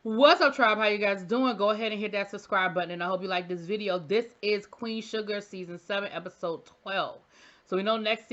What's up, tribe? How you guys doing? Go ahead and hit that subscribe button, and I hope you like this video. This is Queen Sugar season 7, episode 12. So we know next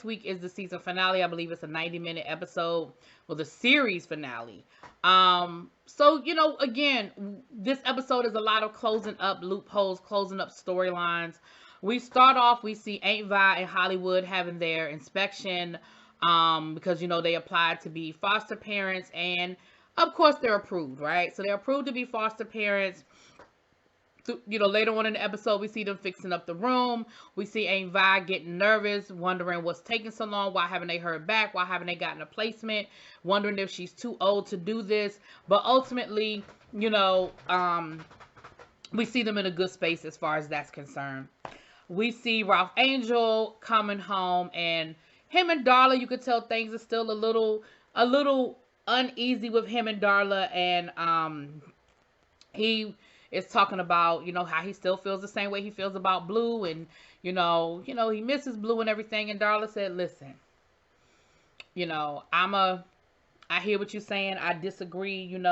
week is the season finale. I believe it's a 90-minute episode, well, the series finale. So again, this episode is a lot of closing up loopholes, closing up storylines. We start off, we see Aunt Vi and Hollywood having their inspection, because they applied to be foster parents, and of course they're approved, right? So they're approved to be foster parents. Later on in the episode, we see them fixing up the room. We see Aunt Vi getting nervous, wondering what's taking so long. Why haven't they heard back? Why haven't they gotten a placement? Wondering if she's too old to do this. But ultimately, we see them in a good space as far as that's concerned. We see Ralph Angel coming home, and him and Darla, you could tell things are still a little uneasy with him and Darla, and he is talking about how he still feels the same way he feels about Blue, and he misses Blue and everything. And Darla said, listen, I hear what you're saying, I disagree, and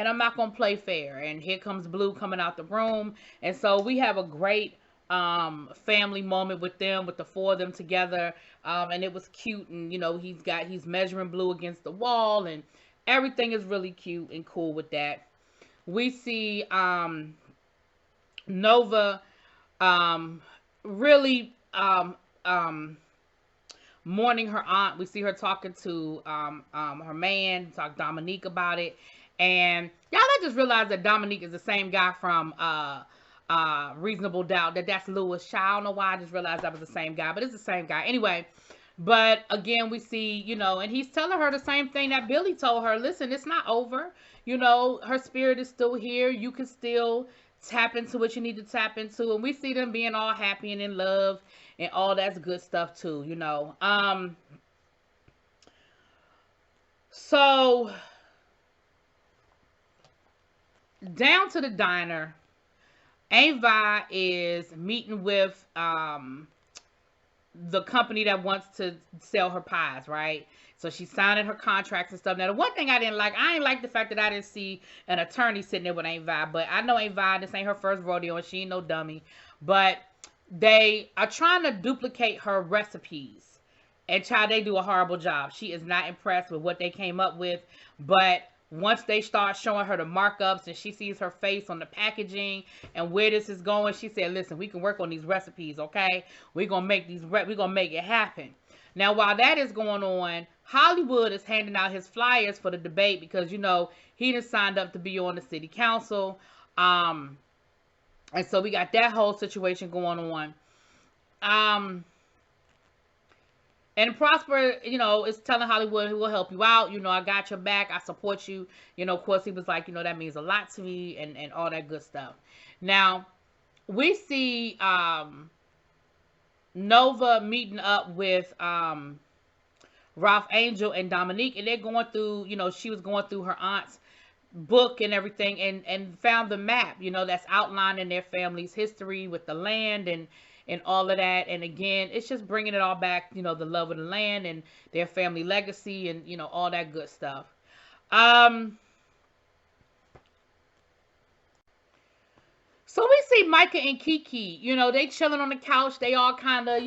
I'm not gonna play fair. And here comes Blue coming out the room, and so we have a great family moment with them, with the four of them together, and it was cute. And he's measuring Blue against the wall, and everything is really cute and cool with that. We see Nova really mourning her aunt. We see her talking to her man, Dominique, about it. And y'all, I just realized that Dominique is the same guy from Reasonable Doubt. That's Lewis. I don't know why I just realized that was the same guy, but it's the same guy anyway. But again, we see, and he's telling her the same thing that Billy told her. Listen, it's not over. Her spirit is still here. You can still tap into what you need to tap into. And we see them being all happy and in love and all that's good stuff too, So down to the diner, Aunt Vi is meeting with the company that wants to sell her pies, right? So she's signing her contracts and stuff. Now, the one thing I didn't like the fact that I didn't see an attorney sitting there with Aunt Vi. But I know Aunt Vi, this ain't her first rodeo, and she ain't no dummy. But they are trying to duplicate her recipes. And child, they do a horrible job. She is not impressed with what they came up with. But once they start showing her the markups and she sees her face on the packaging and where this is going, she said, listen, we can work on these recipes, okay? We're going to make it happen. Now, while that is going on, Hollywood is handing out his flyers for the debate because, he just signed up to be on the city council. And so we got that whole situation going on. And Prosper, is telling Hollywood he will help you out. I got your back. I support you. Of course, he was like, that means a lot to me and all that good stuff. Now, we see Nova meeting up with Ralph Angel and Dominique, and they're going through, she was going through her aunt's book and everything, and found the map, that's outlining their family's history with the land and all of that. And again, it's just bringing it all back, the love of the land and their family legacy and, all that good stuff. So we see Micah and Kiki, they chilling on the couch. They all kind of,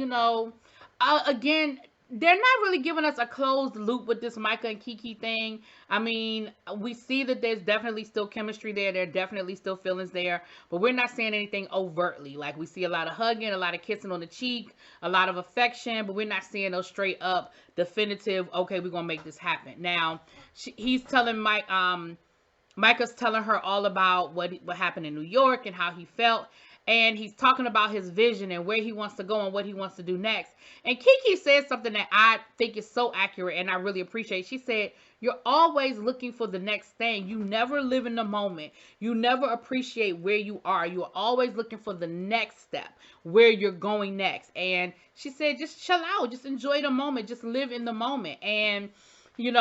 again, they're not really giving us a closed loop with this Micah and Kiki thing. I mean, we see that there's definitely still chemistry there. There are definitely still feelings there. But we're not seeing anything overtly. Like, we see a lot of hugging, a lot of kissing on the cheek, a lot of affection. But we're not seeing those straight up definitive, okay, we're going to make this happen. Now, he's telling Micah's telling her all about what happened in New York and how he felt. And he's talking about his vision and where he wants to go and what he wants to do next. And Kiki said something that I think is so accurate and I really appreciate. She said, you're always looking for the next thing. You never live in the moment. You never appreciate where you are. You're always looking for the next step, where you're going next. And she said, just chill out. Just enjoy the moment. Just live in the moment. And he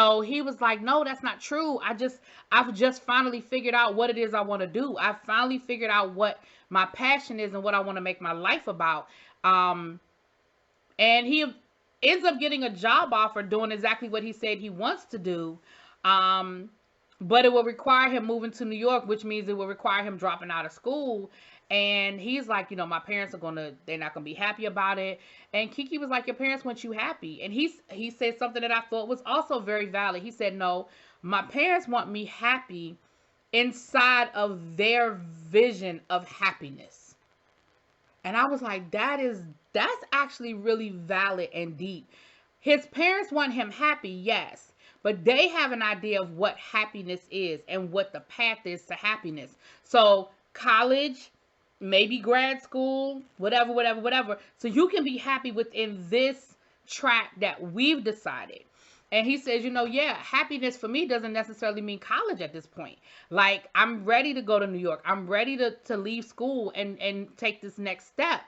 was like, no, that's not true. I've just finally figured out what it is I want to do. I've finally figured out what my passion is and what I want to make my life about. And he ends up getting a job offer doing exactly what he said he wants to do. but it will require him moving to New York, which means it will require him dropping out of school. And he's like, my parents they're not gonna be happy about it. And Kiki was like, your parents want you happy. And he said something that I thought was also very valid. He said, no, my parents want me happy inside of their vision of happiness. And I was like, that's actually really valid and deep. His parents want him happy, yes, but they have an idea of what happiness is and what the path is to happiness. So college, maybe grad school, whatever, whatever, whatever. So you can be happy within this track that we've decided. And he says, yeah, happiness for me doesn't necessarily mean college at this point. Like, I'm ready to go to New York. I'm ready to leave school and take this next step.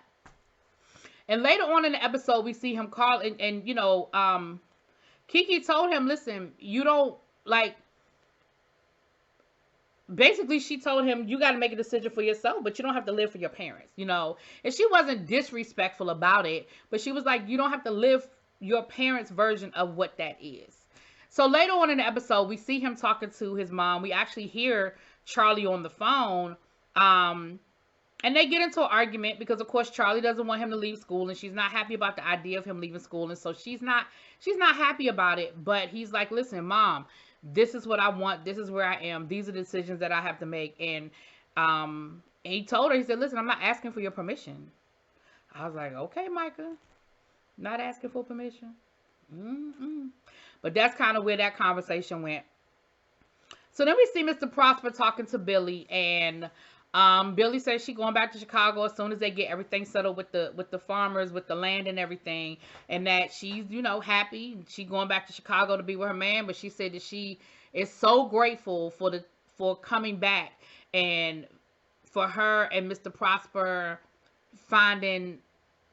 And later on in the episode, we see him call and Kiki told him, listen, you don't, like, basically she told him, you got to make a decision for yourself, but you don't have to live for your parents, And she wasn't disrespectful about it, but she was like, you don't have to live your parents' version of what that is. So later on in the episode, we see him talking to his mom. We actually hear Charlie on the phone. And they get into an argument because, of course, Charlie doesn't want him to leave school, and she's not happy about the idea of him leaving school, and so she's not happy about it. But he's like, listen, Mom, this is what I want. This is where I am. These are the decisions that I have to make. And he told her, he said, listen, I'm not asking for your permission. I was like, okay, Micah, not asking for permission. But that's kind of where that conversation went. So then we see Mr. Prosper talking to Billy, and Billy says she's going back to Chicago as soon as they get everything settled with the farmers, with the land and everything, and that she's, happy. She's going back to Chicago to be with her man, but she said that she is so grateful for coming back and for her and Mr. Prosper finding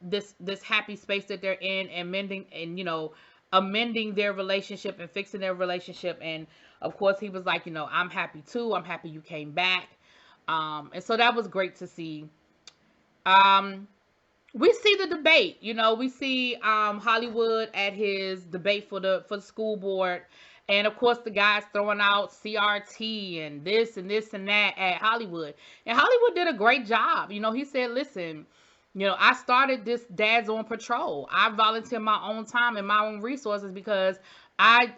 this happy space that they're in and mending and amending their relationship and fixing their relationship. And of course he was like, I'm happy too. I'm happy you came back. And so that was great to see. We see the debate, we see Hollywood at his debate for the school board. And of course the guy's throwing out CRT and this and this and that at Hollywood. And Hollywood did a great job. He said, listen, I started this Dads on Patrol. I volunteer my own time and my own resources because I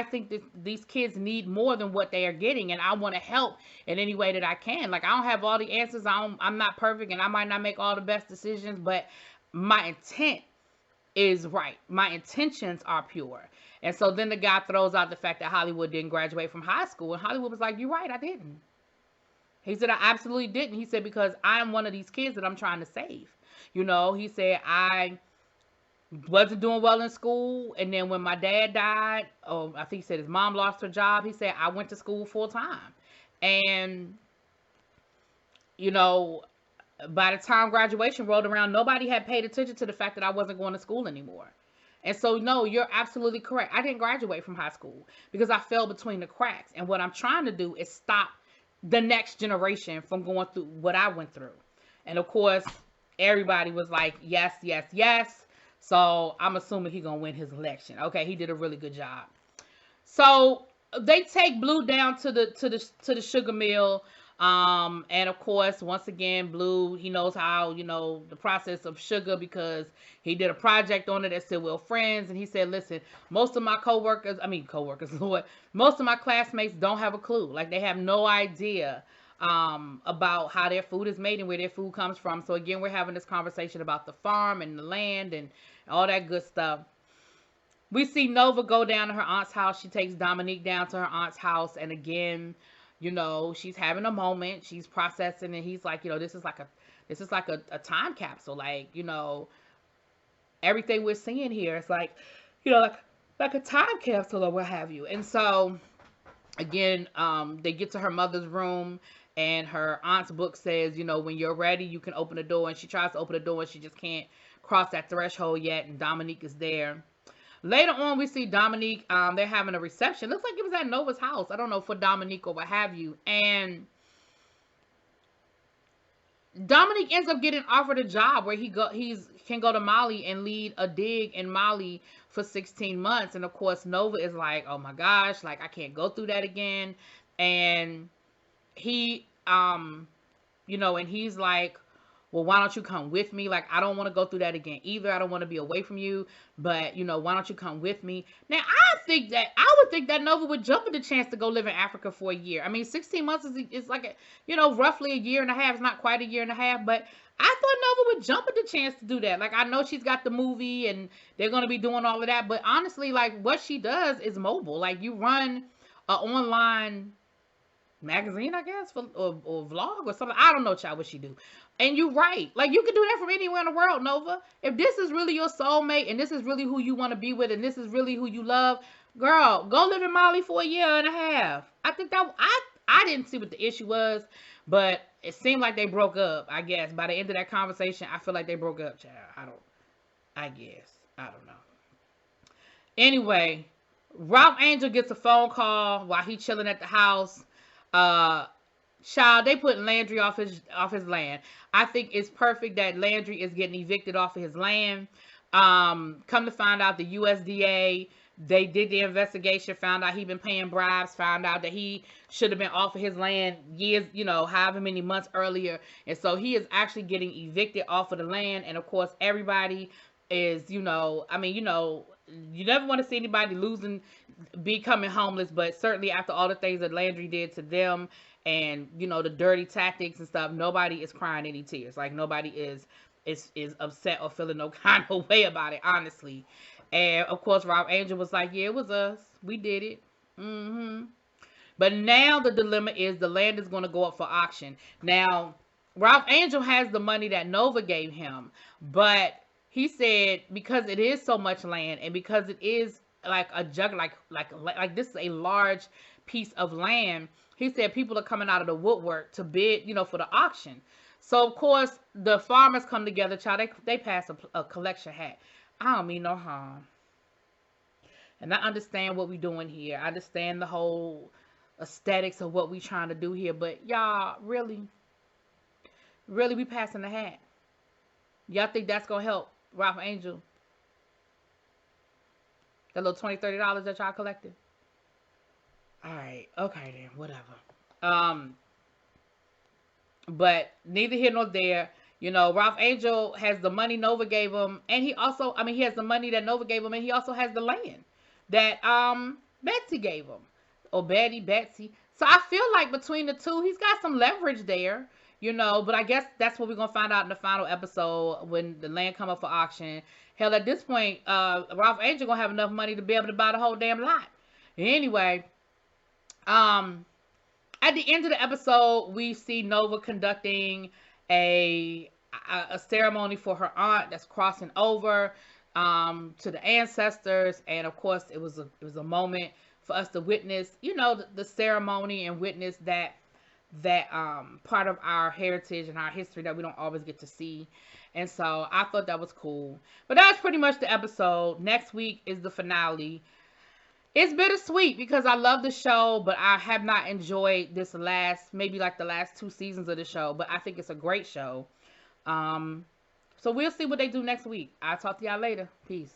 think that these kids need more than what they are getting, and I want to help in any way that I can. Like, I don't have all the answers. I'm not perfect, and I might not make all the best decisions, but my intent is right. My intentions are pure. And so then the guy throws out the fact that Hollywood didn't graduate from high school, and Hollywood was like, you're right, I didn't. He said, I absolutely didn't. He said, because I'm one of these kids that I'm trying to save. He said, I wasn't doing well in school, and then when my dad died, I think he said his mom lost her job, he said, I went to school full time. And by the time graduation rolled around, nobody had paid attention to the fact that I wasn't going to school anymore. And so, no, you're absolutely correct. I didn't graduate from high school because I fell between the cracks. And what I'm trying to do is stop the next generation from going through what I went through. And of course, everybody was like, yes, yes, yes. So I'm assuming he's going to win his election. Okay, he did a really good job. So they take Blue down to the sugar mill. And of course, once again, Blue, he knows how, the process of sugar because he did a project on it at Stillwell Friends. And he said, listen, most of my Lord, most of my classmates don't have a clue. Like, they have no idea about how their food is made and where their food comes from. So again, we're having this conversation about the farm and the land and all that good stuff. We see Nova go down to her aunt's house. She takes Dominique down to her aunt's house. And again, she's having a moment. She's processing, and he's like, this is like a time capsule. Like, everything we're seeing here is like, like a time capsule or what have you. And so again, they get to her mother's room, and her aunt's book says, when you're ready, you can open the door. And she tries to open the door, and she just can't cross that threshold yet. And Dominique is there. Later on, we see Dominique, they're having a reception. Looks like it was at Nova's house. I don't know, for Dominique or what have you. And Dominic ends up getting offered a job where he's can go to Mali and lead a dig in Mali for 16 months. And of course, Nova is like, oh my gosh, like I can't go through that again. And he and he's like, well, why don't you come with me? Like, I don't want to go through that again either. I don't want to be away from you, but why don't you come with me? Now, I would think that Nova would jump at the chance to go live in Africa for a year. I mean, 16 months is like roughly a year and a half. It's not quite a year and a half, but I thought Nova would jump at the chance to do that. Like, I know she's got the movie and they're going to be doing all of that, but honestly, like, what she does is mobile. Like, you run an online magazine, I guess, or vlog or something. I don't know, child, what she do. And you right. Like, you can do that from anywhere in the world, Nova. If this is really your soulmate and this is really who you want to be with and this is really who you love, girl, go live in Mali for a year and a half. I think that I didn't see what the issue was, but it seemed like they broke up, I guess. By the end of that conversation, I feel like they broke up, child. I don't know. Anyway, Ralph Angel gets a phone call while he's chilling at the house. Child, they put Landry off his land. I think it's perfect that Landry is getting evicted off of his land. Come to find out, the USDA, they did the investigation, found out he been paying bribes, found out that he should have been off of his land years, however many months earlier. And so he is actually getting evicted off of the land. And of course, everybody is, you never want to see anybody becoming homeless, but certainly after all the things that Landry did to them and, the dirty tactics and stuff, nobody is crying any tears. Like, nobody is upset or feeling no kind of way about it, honestly. And of course, Ralph Angel was like, yeah, it was us. We did it. But now the dilemma is the land is going to go up for auction. Now, Ralph Angel has the money that Nova gave him, but he said because it is so much land and because it is like a jug, like this is a large piece of land, he said people are coming out of the woodwork to bid, for the auction. So of course the farmers come together, child. They pass a collection hat. I don't mean no harm, and I understand what we doing here. I understand the whole aesthetics of what we trying to do here, but y'all really we passing the hat. Y'all think that's gonna help Ralph Angel? That little $20-$30 that y'all collected? Alright, okay then, whatever. But neither here nor there. Ralph Angel has the money Nova gave him, and he has the money that Nova gave him, and he also has the land that Betsy gave him. Or Betsy. So I feel like between the two, he's got some leverage there. But I guess that's what we're going to find out in the final episode when the land come up for auction. Hell, at this point, Ralph Angel going to have enough money to be able to buy the whole damn lot. Anyway, at the end of the episode, we see Nova conducting a ceremony for her aunt that's crossing over to the ancestors. And of course, it was a moment for us to witness, the ceremony and witness that part of our heritage and our history that we don't always get to see. And so I thought that was cool. But that's pretty much the episode. Next week is the finale. It's bittersweet because I love the show, but I have not enjoyed the last 2 seasons of the show. But I think it's a great show. So we'll see what they do next week. I'll talk to y'all later. Peace.